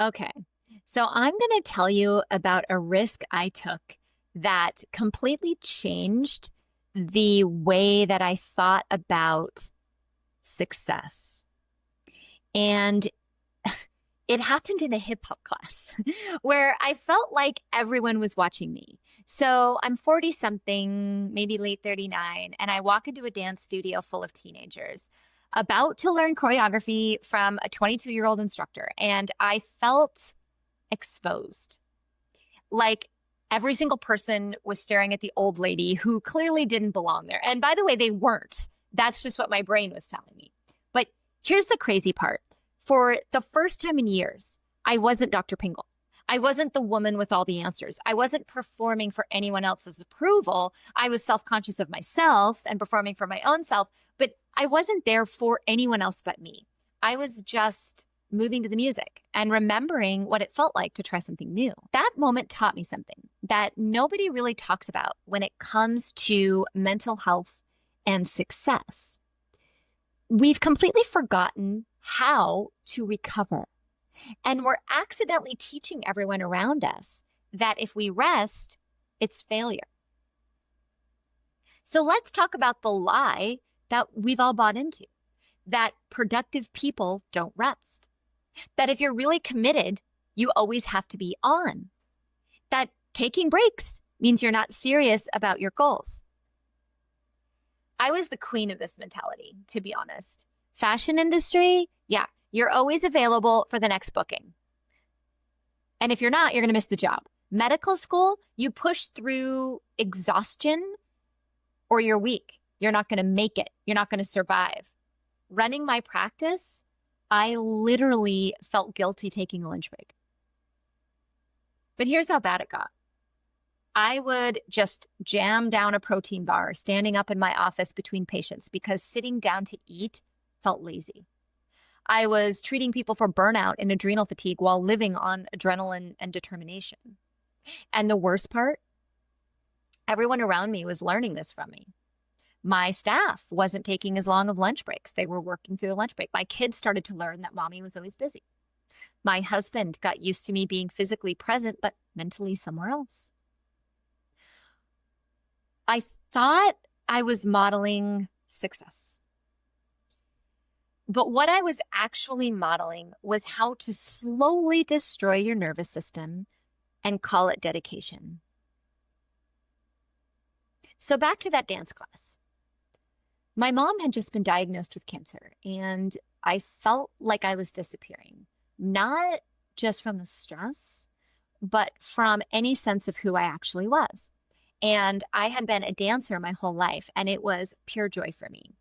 Okay. So I'm going to tell you about a risk I took that completely changed the way that I thought about success. And it happened in a hip hop class where I felt like everyone was watching me. So I'm 40 something, maybe late 39, and I walk into a dance studio full of teenagers about to learn choreography from a 22-year-old instructor. And I felt exposed. Like every single person was staring at the old lady who clearly didn't belong there. And by the way, they weren't. That's just what my brain was telling me. But here's the crazy part. For the first time in years, I wasn't Dr. Pingel. I wasn't the woman with all the answers. I wasn't performing for anyone else's approval. I was self-conscious of myself and performing for my own self, but I wasn't there for anyone else but me. I was just moving to the music and remembering what it felt like to try something new. That moment taught me something that nobody really talks about when it comes to mental health and success. We've completely forgotten how to recover. And we're accidentally teaching everyone around us that if we rest, it's failure. So let's talk about the lie that we've all bought into, that productive people don't rest. That if you're really committed, you always have to be on. That taking breaks means you're not serious about your goals. I was the queen of this mentality, to be honest. Fashion industry, yeah, you're always available for the next booking. And if you're not, you're going to miss the job. Medical school, you push through exhaustion or you're weak. You're not going to make it. You're not going to survive. Running my practice, I literally felt guilty taking a lunch break. But here's how bad it got. I would just jam down a protein bar standing up in my office between patients because sitting down to eat felt lazy. I was treating people for burnout and adrenal fatigue while living on adrenaline and determination. And the worst part, everyone around me was learning this from me. My staff wasn't taking as long of lunch breaks. They were working through the lunch break. My kids started to learn that mommy was always busy. My husband got used to me being physically present, but mentally somewhere else. I thought I was modeling success. But what I was actually modeling was how to slowly destroy your nervous system and call it dedication. So back to that dance class. My mom had just been diagnosed with cancer, and I felt like I was disappearing, not just from the stress, but from any sense of who I actually was. And I had been a dancer my whole life, and it was pure joy for me.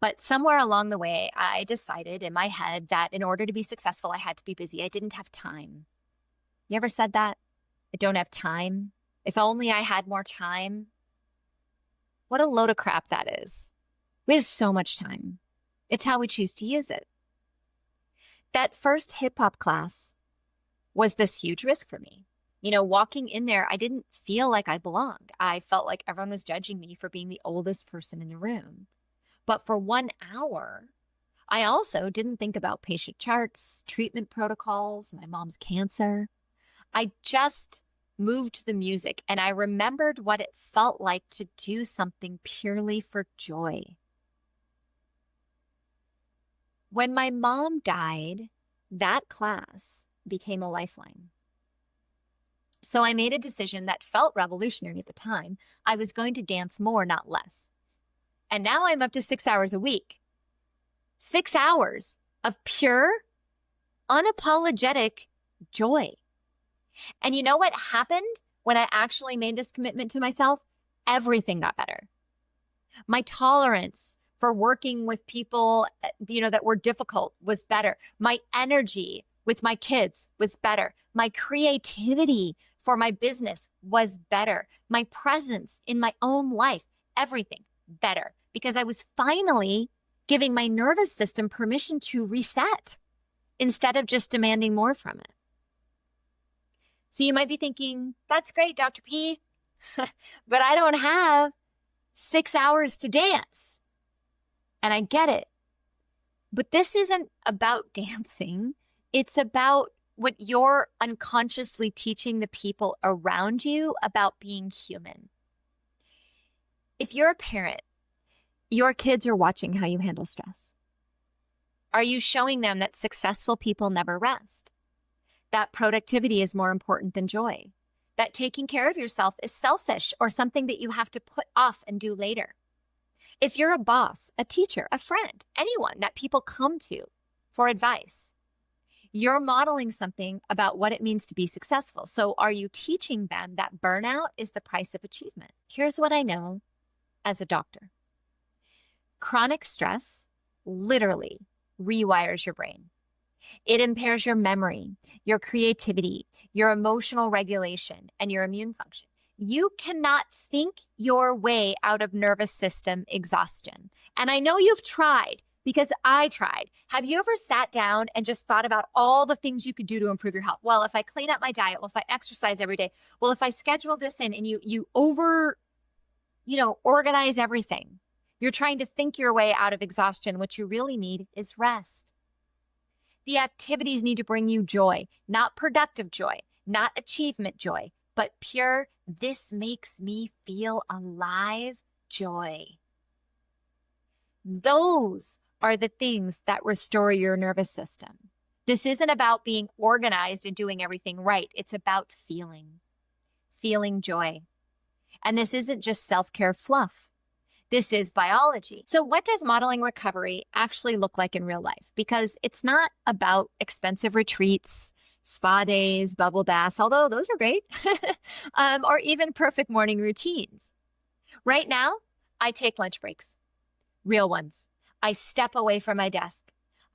But somewhere along the way, I decided in my head that in order to be successful, I had to be busy. I didn't have time. You ever said that? I don't have time. If only I had more time. What a load of crap that is. We have so much time. It's how we choose to use it. That first hip hop class was this huge risk for me. You know, walking in there, I didn't feel like I belonged. I felt like everyone was judging me for being the oldest person in the room. But for 1 hour, I also didn't think about patient charts, treatment protocols, my mom's cancer. I just moved to the music, and I remembered what it felt like to do something purely for joy. When my mom died, that class became a lifeline. So I made a decision that felt revolutionary at the time. I was going to dance more, not less. And now I'm up to 6 hours a week. 6 hours of pure, unapologetic joy. And you know what happened when I actually made this commitment to myself? Everything got better. My tolerance for working with people, that were difficult was better. My energy with my kids was better. My creativity for my business was better. My presence in my own life, everything better. Because I was finally giving my nervous system permission to reset instead of just demanding more from it. So you might be thinking, that's great, Dr. P, but I don't have 6 hours to dance. And I get it. But this isn't about dancing. It's about what you're unconsciously teaching the people around you about being human. If you're a parent, your kids are watching how you handle stress. Are you showing them that successful people never rest? That productivity is more important than joy? That taking care of yourself is selfish or something that you have to put off and do later? If you're a boss, a teacher, a friend, anyone that people come to for advice, you're modeling something about what it means to be successful. So are you teaching them that burnout is the price of achievement? Here's what I know as a doctor. Chronic stress literally rewires your brain. It impairs your memory, your creativity, your emotional regulation, and your immune function. You cannot think your way out of nervous system exhaustion. And I know you've tried because I tried. Have you ever sat down and just thought about all the things you could do to improve your health? Well, if I clean up my diet, well, if I exercise every day, well, if I schedule this in, and you organize everything. You're trying to think your way out of exhaustion. What you really need is rest. The activities need to bring you joy, not productive joy, not achievement joy, but pure, this makes me feel alive joy. Those are the things that restore your nervous system. This isn't about being organized and doing everything right. It's about feeling joy. And this isn't just self-care fluff. This is biology. So what does modeling recovery actually look like in real life? Because it's not about expensive retreats, spa days, bubble baths, although those are great, or even perfect morning routines. Right now, I take lunch breaks, real ones. I step away from my desk.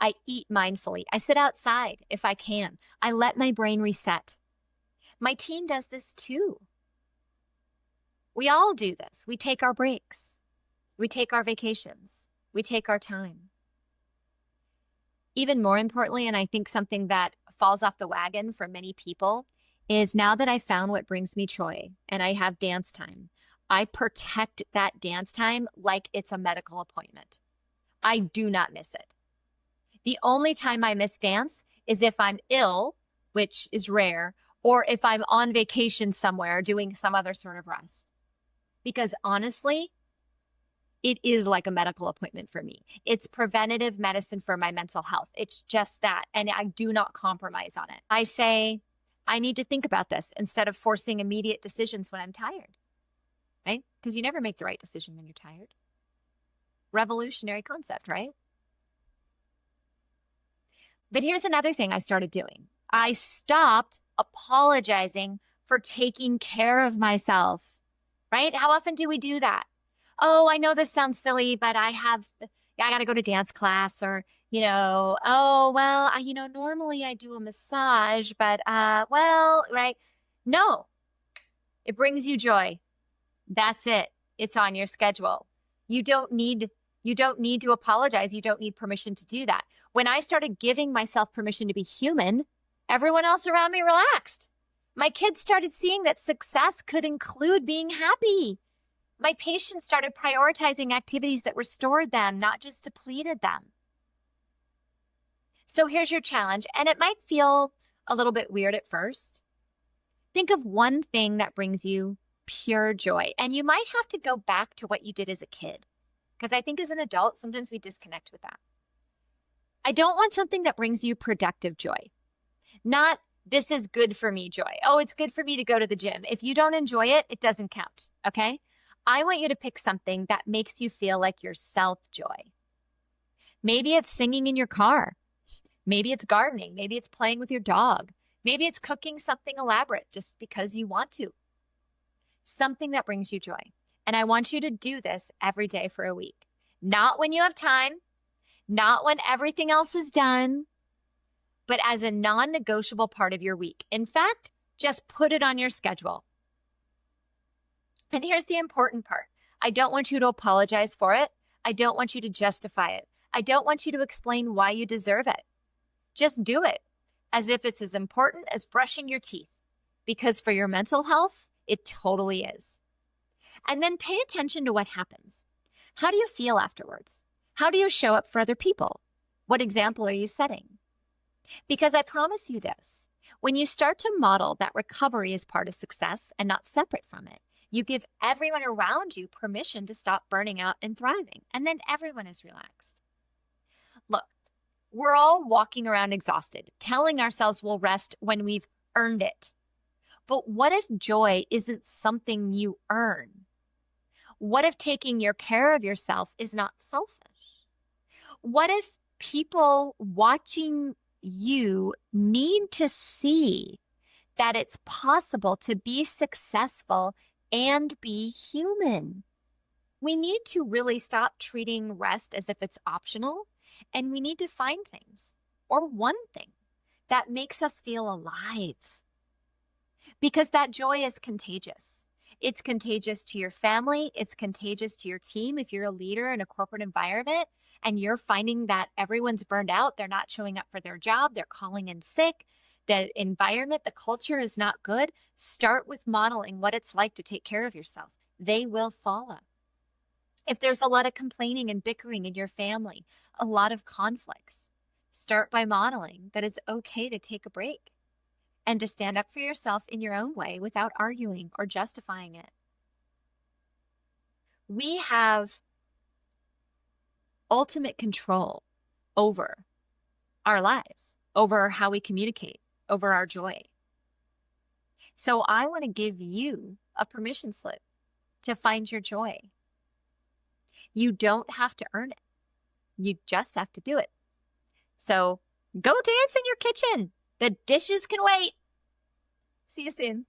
I eat mindfully. I sit outside if I can. I let my brain reset. My team does this too. We all do this. We take our breaks. We take our vacations. We take our time. Even more importantly, and I think something that falls off the wagon for many people, is now that I found what brings me joy and I have dance time, I protect that dance time like it's a medical appointment. I do not miss it. The only time I miss dance is if I'm ill, which is rare, or if I'm on vacation somewhere doing some other sort of rest. Because honestly, it is like a medical appointment for me. It's preventative medicine for my mental health. It's just that. And I do not compromise on it. I say, I need to think about this instead of forcing immediate decisions when I'm tired, right? Because you never make the right decision when you're tired. Revolutionary concept, right? But here's another thing I started doing. I stopped apologizing for taking care of myself, right? How often do we do that? Oh, I know this sounds silly, but I got to go to dance class, or, normally I do a massage, but, right? No, it brings you joy. That's it. It's on your schedule. You don't need to apologize. You don't need permission to do that. When I started giving myself permission to be human, everyone else around me relaxed. My kids started seeing that success could include being happy. My patients started prioritizing activities that restored them, not just depleted them. So here's your challenge, and it might feel a little bit weird at first. Think of one thing that brings you pure joy, and you might have to go back to what you did as a kid, because I think as an adult, sometimes we disconnect with that. I don't want something that brings you productive joy, not this is good for me joy. Oh, it's good for me to go to the gym. If you don't enjoy it, it doesn't count, okay? I want you to pick something that makes you feel like yourself joy. Maybe it's singing in your car. Maybe it's gardening. Maybe it's playing with your dog. Maybe it's cooking something elaborate just because you want to. Something that brings you joy. And I want you to do this every day for a week. Not when you have time, not when everything else is done, but as a non-negotiable part of your week. In fact, just put it on your schedule. And here's the important part. I don't want you to apologize for it. I don't want you to justify it. I don't want you to explain why you deserve it. Just do it as if it's as important as brushing your teeth, because for your mental health, it totally is. And then pay attention to what happens. How do you feel afterwards? How do you show up for other people? What example are you setting? Because I promise you this, When you start to model that recovery is part of success and not separate from it, you give everyone around you permission to stop burning out and thriving, and then everyone is relaxed. Look, we're all walking around exhausted, telling ourselves we'll rest when we've earned it. But what if joy isn't something you earn? What if taking your care of yourself is not selfish? What if people watching you need to see that it's possible to be successful and be human? We need to really stop treating rest as if it's optional, and we need to find things or one thing that makes us feel alive, because that joy is contagious. It's contagious to your family. It's contagious to your team. If you're a leader in a corporate environment and you're finding that everyone's burned out, they're not showing up for their job, they're calling in sick, the environment, the culture is not good, start with modeling what it's like to take care of yourself. They will follow. If there's a lot of complaining and bickering in your family, a lot of conflicts, start by modeling that it's okay to take a break and to stand up for yourself in your own way without arguing or justifying it. We have ultimate control over our lives, over how we communicate, over our joy. So I want to give you a permission slip to find your joy. You don't have to earn it. You just have to do it. So go dance in your kitchen. The dishes can wait. See you soon.